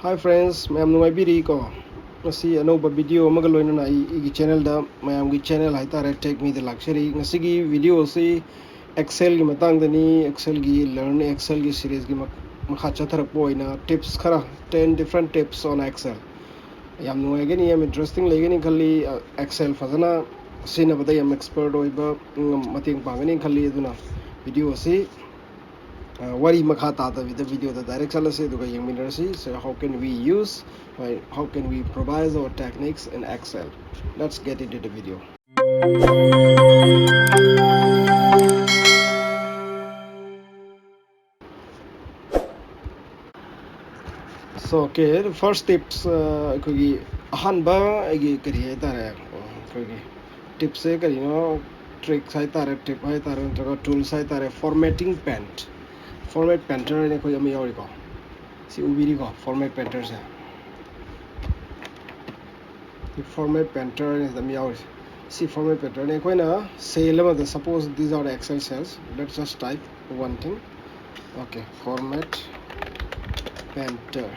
Hi friends, mayam nungaibiri ko. Ngasi anouba video amaga loina na igi channel da mayam gi channel haitare Take Me the Luxury. Ngasi gi video si Excel gi matang dani Excel gi learn Excel gi series gi makha chatharak poina tips khara 10 different tips on Excel. Yam nungaigani yam interesting legani khalli Excel fazana sina bada yam expert oiba mating pangani khalli aduna video si wari makha tata with the video the direct salase duga yangminarasi. So how can we use, how can we improvise our techniques in Excel? Let's get into the video. So okay, the first tips kogi ahanba igi kari hai tare kogi tips hai kari no tricks hai tare tip hai tare jaga tools hai tare formatting paint format painter ne koi ami yauri ko si ubiri ko format painter se format painter is the meow. See format painter ne koi na say level. Suppose these are the Excel cells. Let's just type one thing. Okay, format painter.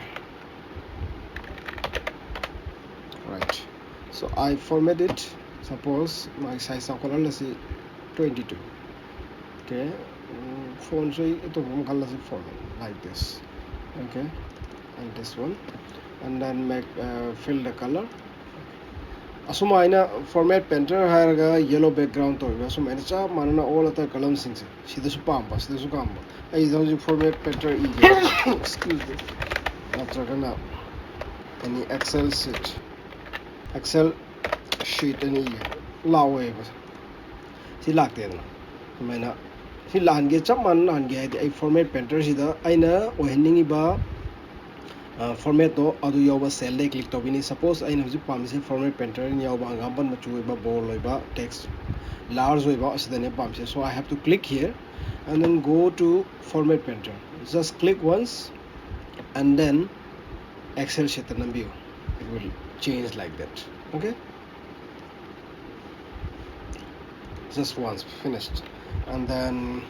Right. So I format it. Suppose my size of color is 22. Okay. Font so ito color format like this. Okay. And this one. And then make fill the color. Asuma format painter haraga yellow background to asuma cha manana all other columns sings sida su pamba sida su kamba ai the format painter excuse me natragana any excel sheet any lawe bas si lakte na maina si lange cham man hange ai format painter sida aina oheningi ba format to adu yoba cell de click tobini. Suppose I know pamse format painter in yoba angamban machu ba ball loiba text large loiba asidane pamse. So I have to click here and then go to format painter. Just click once and then Excel shetanam view. It will change like that. Okay, just once finished. And then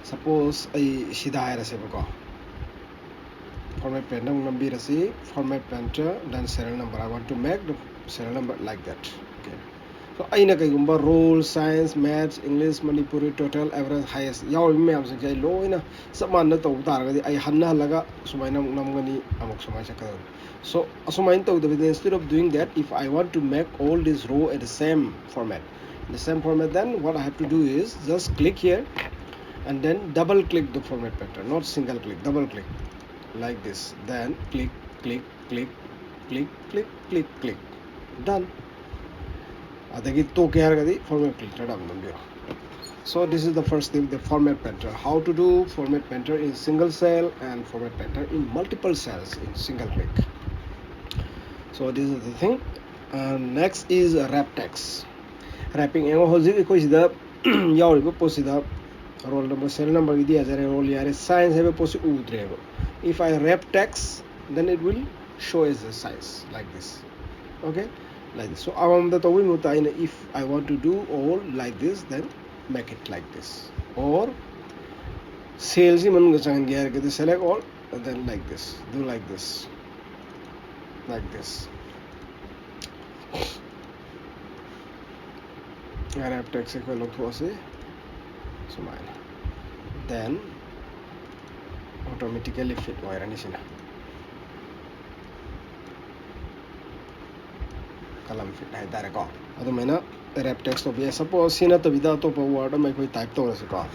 suppose I shida hai ko format painter number format painter then serial number. I want to make the serial number like that. Okay, so aina kaigumba role science maths English Manipuri total average highest yaw ma'am se jai loina saman na taw taragadi ai hanna halaga sumaina namgani amok sumai sakadam. So asumain taw the instead of doing that, if I want to make all this row at the same format, then what I have to do is just click here and then double click the format painter, not single click, double click like this, then click click click click click click click, done. Adagi to kya gadi format painter. So this is the first thing, the format painter. How to do format painter in single cell and format painter in multiple cells in single click. So this is the thing. Next is wrap text. Wrapping hoji ko sida yauri po sida roll number cell number gi diya jare roll yare science have posi udrego. If I wrap text, then it will show as a size like this. Okay, like this. So if I want to do all like this, then make it like this. Or sales select all and then like this. Do like this. Like this. I wrap text equal to then automatically fit wire anisina kalam fit hai tare ko adu maina wrap text of suppose sina to vida to word mai koi type to rase ko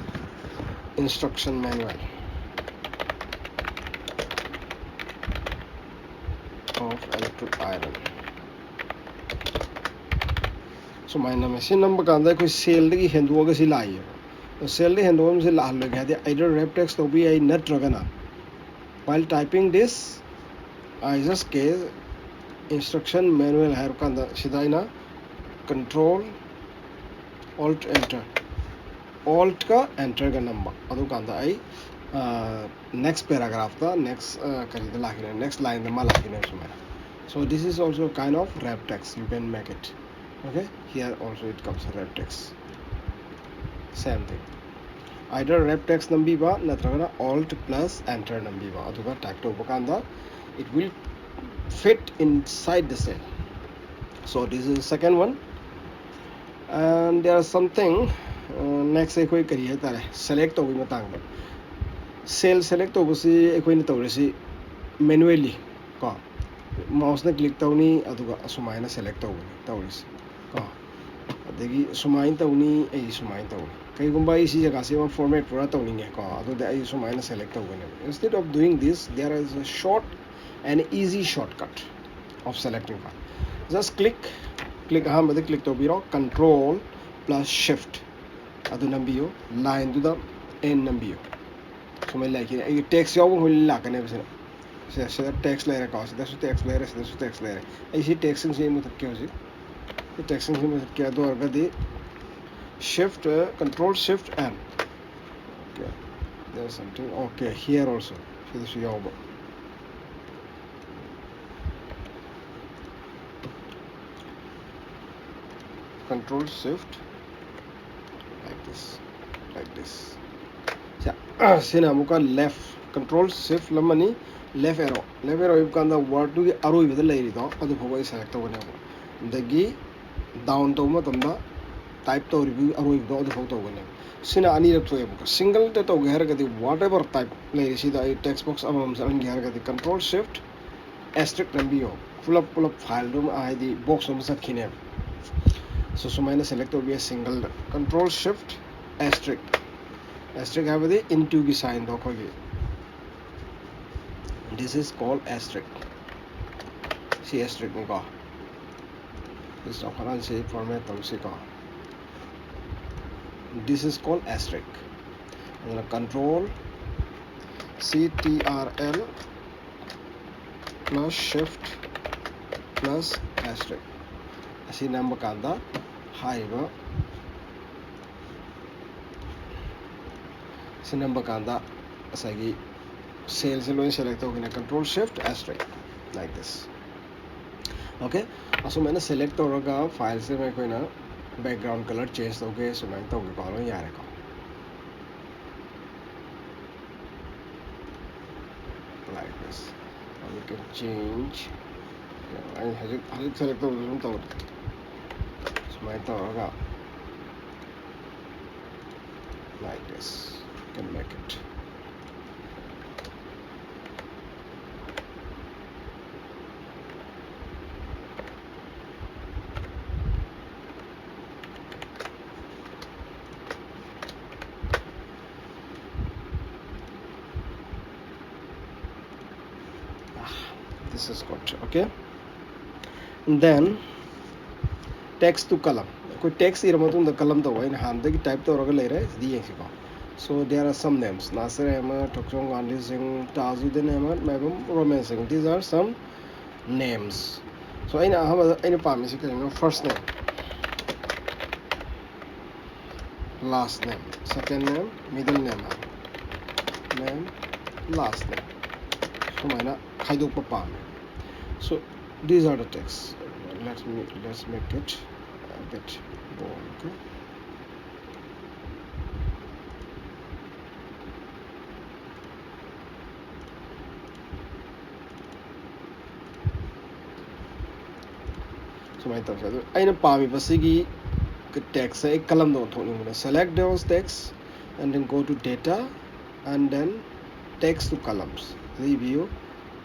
instruction manual of electric iron. So my machine number kanda koi sale gi hendu ga si lai sale de hendu se la lo ga de either wrap text to be a net ragana. While typing this, I just case instruction manual hai kanda sidaina control alt enter alt ka enter ka number adu kanda ai next paragraph the next next line the malakina. So this is also kind of wrap text, you can make it. Okay, here also it comes a wrap text, same thing, either wrap text nambi ba natragana alt plus enter nambi ba aduga type to kanda it will fit inside the cell. So this is the second one. And there is something next ekoi kari tare select to matang cell select to si ekoi na tawresi manually ko mouse na click tawni aduga sumaina select tawresi ko adagi sumain tawni ai sumain tawni kai gumba isi jaga se format pura tawni nge ko adu da ai sumaina select tawni. Instead of doing this, there is a short and easy shortcut of selecting file. Just click ahambada click tawbiro control plus shift adu nambiyo line to the end nambiyo so mai like ai text yaw hol la kane bese se text layer ka se text layer ai si texting se mu takke hoji the texting se mu takke do arga de shift control shift n. Okay, there's something okay here also so this yaw control shift like this sina muka left control shift lamani left arrow ikanda word to arrow with the lady do adu bhoga select tawne dagi down to matamda type to review arrow do adu bhoga tawne sina ani rap thoye buka single te to ger gadi whatever type lady sida text box amam san ger gadi control shift asterisk nambiyo pull up file room id box um sakhine so sumaina select to be a single control shift asterisk have the into ki sign do ko this is called asterisk see asterisk ko this document say format to se ko this is called asterisk and control ctrl plus shift plus asterisk asi number kanda haiba si number kanda asagi cell se loin select hogina control shift asterisk like this. Okay, aso maina select horaga file se mai koina background color change toge so main toge ko yare ko like this. Now we can change I has select to so main toga like this. You can make it this is good. Okay, and then text to column koi text iramatung the column to in hand the type to roga lere di ko so there are some names Nasir Ahmed, Tokchong Gandhi Singh, Tajuddin Ahmed, Mehboob Roman Singh. These are some names. So aina pami se kare first name, last name, second name, middle name, last name. So maina khaidok pa pami. So these are the texts. Let's make it a bit bold. Okay. aina pami basigi text sa ek column do thoni select those text and then go to data and then text to columns review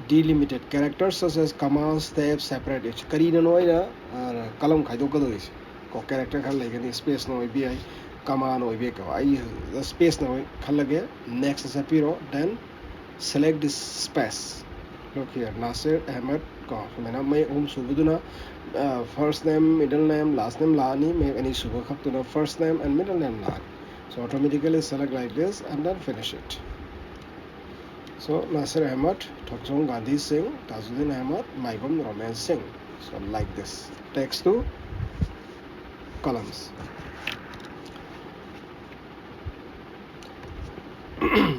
delimited characters such as commas steps separate each karina noina column khaido ka do is ko character khal like space no bi comma no bi ka ai space no khal lage next sapiro then select this space. Look here, Nasir Ahmed ko mena mai subuduna first name, middle name, last name lani make any suba khap to first name and middle name lani. So automatically select like this and then finish it. So Nasir Ahmed, Tokchong Gandhi Singh, Tajuddin Ahmed, Mehboob Roman Singh. So like this, text to columns.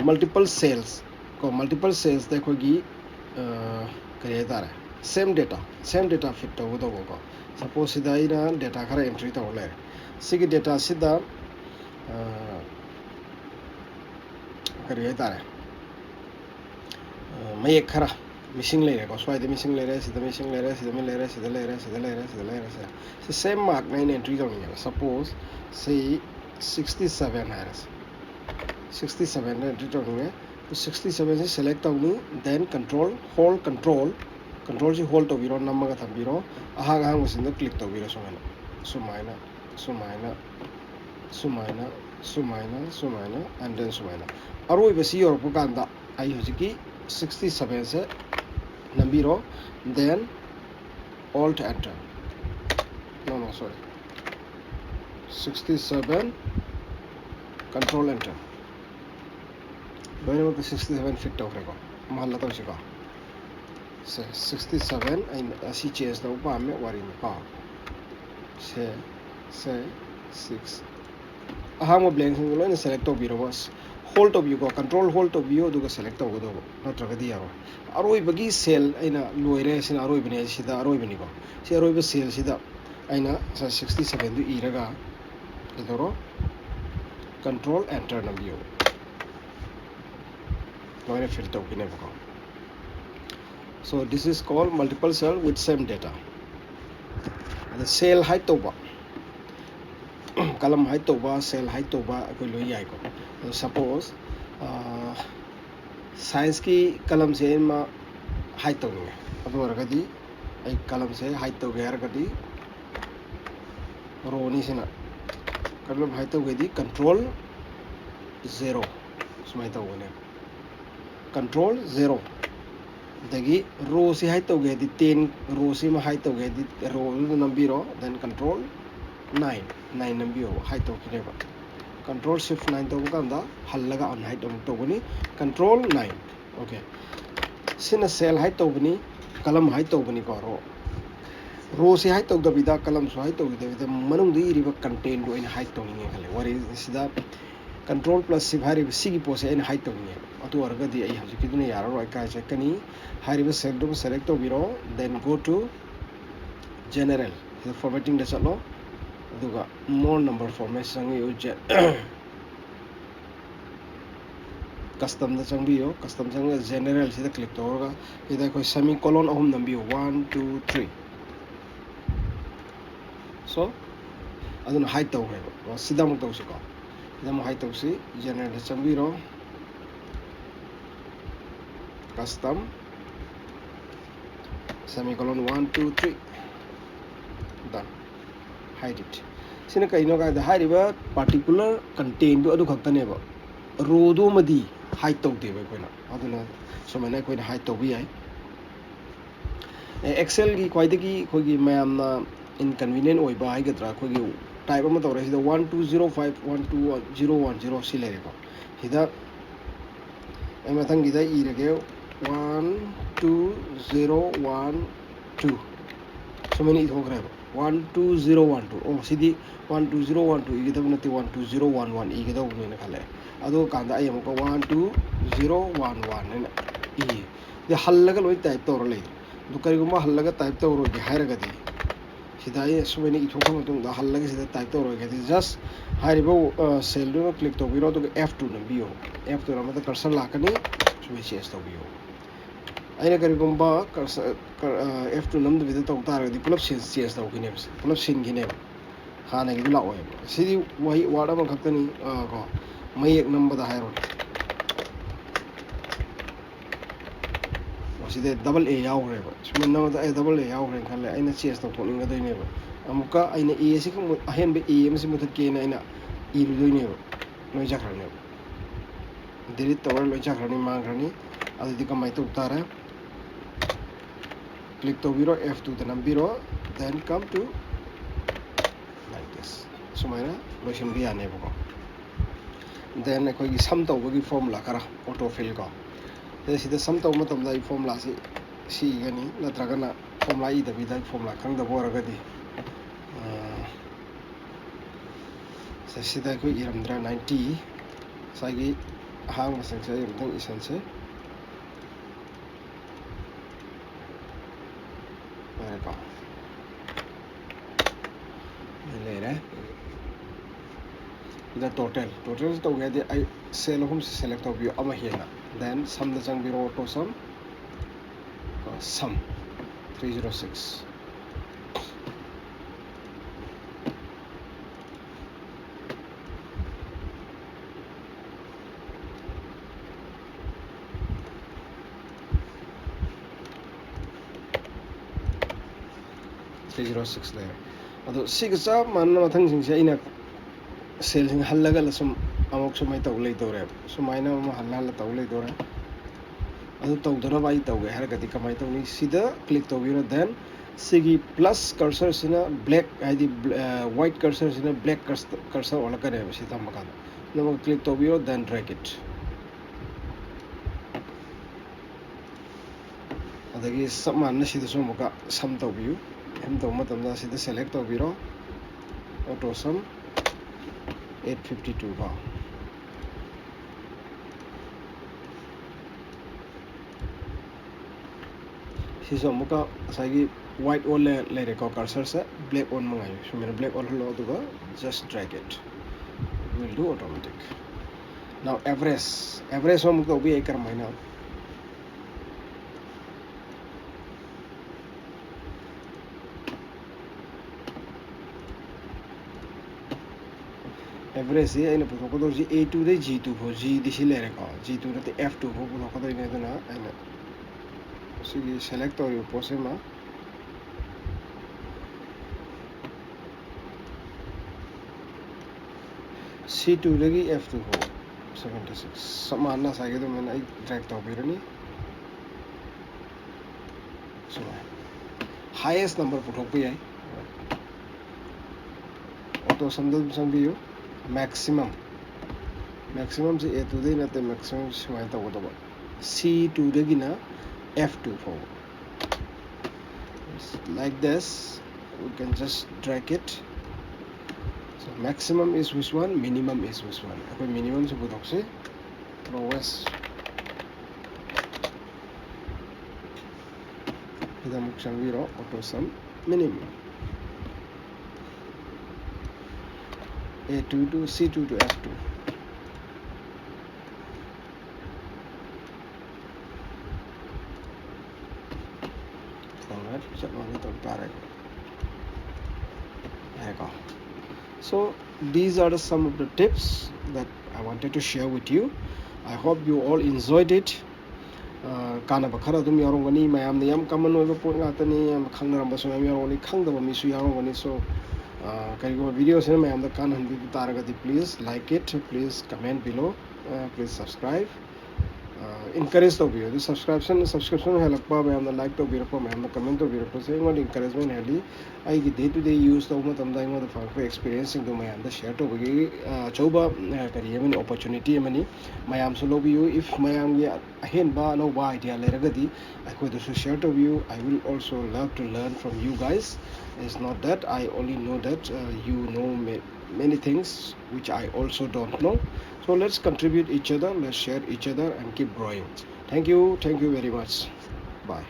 Multiple cells देखो कि करेगा रहा same data fit तो वो तो होगा suppose सीधा ही ना data खरा entry तो होले सिकी data सीधा करेगा रहा मैं एक खरा missing layer ko swai de missing layer sida missing layer sida me layer sida layer sida layer sida layer sida so same mark na entry ko ni suppose say 67 has 67 na entry ko ni 67 se select awni then control control si hold to biro namma ga thambiro aha ga musin click to biro sumaina and then sumaina aroi besi or pukanda ai hojiki 67 se nambiro then alt enter no sorry 67 control enter when the 67 fit over ko mahalla to sika 67 and asi change da upa me wari ka se 6 aha mo blank lo ne select to biro bas hold to view ko control hold to view duga select to go natraga di yaro aroi bagi cell aina loire sin aroi bane sida aroi bani ko si aroi ba cell sida aina 67 du iraga idoro control enter na view loire fill to kine ko so this is called multiple cell with same data the cell height to ba column height to ba cell height to ba ko lo yai ko suppose science की कलम से मा height तो नहीं है अब वो रखा दी एक कलम से height तो गया रखा दी रो नहीं से ना कलम height तो गई दी control 0 उसमें तो वो नहीं control 0 देखी रो से height तो गई दी 10 रो से में height तो गई दी रो नंबर रो then control 9 नंबर हो height तो किने बा control shift 9 to bukanda hallaga on height to buni control 9 okay sina cell height to buni column height to buni ko row se height to da column so height to da manung di riba content do in height to ni khale what is that control plus shift hari sigi pose in height to ni atu arga di ai haji kidune yaro ro ka checkani hari ba cell to select to biro then go to general the formatting da chalo aduga more number format sangi uje custom da changbiyo custom chang general sida click torga ida koi semicolon ahum nambiyo 1 2 3 so aduna height to ho sida mu to siko ida mu height to si general da changbiro custom semicolon 1 2 3 done hide it sina kaino ga da hariba particular content do adu khakta ne ba row do madi hide to de ba koina aduna somena koina hide to bi ai excel gi khoidagi khogi mayam na inconvenient oi ba ai gadra khogi type ma tawra sida 1205 12010 si lere ko hida ai mathang gi da i rege 12012 somena i thokra 12012 oh sidi 12012 igi dabu nati 12011 igi dabu ne khale ado kanda ay amko 12011 ne i de hallaga loi type to role du kari guma hallaga type to ro ge hairaga di sida ay someni i thokha matung da hallaga sida type to ro ge di just haribo cell do click to biro to f2 na bio f2 na mata cursor lakani sumi change to bio aina kari gumba f2 namdu vida to tar di pulap change to kine pulap sin gine hana gi la oy sidi wahi wada ma khaktani ko mayek number da hairo sidi double a yaw re ba sumen na da double a yaw re khale aina change to ko ninga doi ne ba amuka aina a si ko ahen be a em si mutat ke na aina i ru doi ne ba noi jakra ne delete to lo jakra ni ma grani adi di kamai to tara click to biro f2 the biro then come to like this sumaina lotion bi ane ko then ko gi sum to gi formula kara auto fill ko the sida sum to matam dai formula si gani natraga na formula i da bi dai formula khang da bora gadi sida ko iramdra 90 sagi hang masang sai iram isan se the total to get the I cell home select of you ama hena then sum the jang biro auto sum sum 306. there. Ado siga man mathang sing se ina cell sing hallaga la sum amok sumai taw lei dore sumaina ma halla taw lei dore adu taw dora bai taw ge har gadi kamai taw ni sida click taw biro then sigi plus cursor sina black id white cursor sina black cursor ola kare si tam kan no click taw biro then drag it adagi saman na sida sum ka sum taw biu em taw matam da sida select taw biro auto sum 852 ba siso muka sagi white all le record cursor se black on mangai so mera black all lo duga just drag it will do automatic. Now average so muka ubi ekar maina average ye ina puto ko do a2 de g2 ho g disi le record g2 na te f2 ho puto ko do ina dana ina so ye select or you pose ma C2 lagi F2 ho 76 sama na sa gitu men ai drag taw birani so highest number puthok pi ai auto samdal sambiyo maximum se A2 de na te maximum smai taw do C2 lagi na F2 ho like this we can just drag it. So maximum is which one, minimum is which one. Ako minimum se putok se lowest. Kita muksang biro auto sum minimum. A2 to C2 to F2. Alright, so we talk about it. So these are some of the tips that I wanted to share with you. I hope you all enjoyed it. Kana bakara dum yarongani mayam ni yam common over put ngatani yam khangramba so yam yarongani khangdaba misu yarongani so karigo videos in mayam the kan handi taragati please like it, please comment below, please subscribe. Encourage the video. The subscription help pa mayam the like to biro pa mayam the comment to biro pa say ngot encouragement heli ai gi day to day use to matam da ngot fa experiencing to mayam the share to gi choba kari yamani opportunity yamani mayam so love you if mayam ya ahen ba no ba idea le ragadi I could also share to you. I will also love to learn from you guys. It's not that I only know that you know many things which I also don't know. So let's contribute each other, let's share each other and keep growing. Thank you very much. Bye.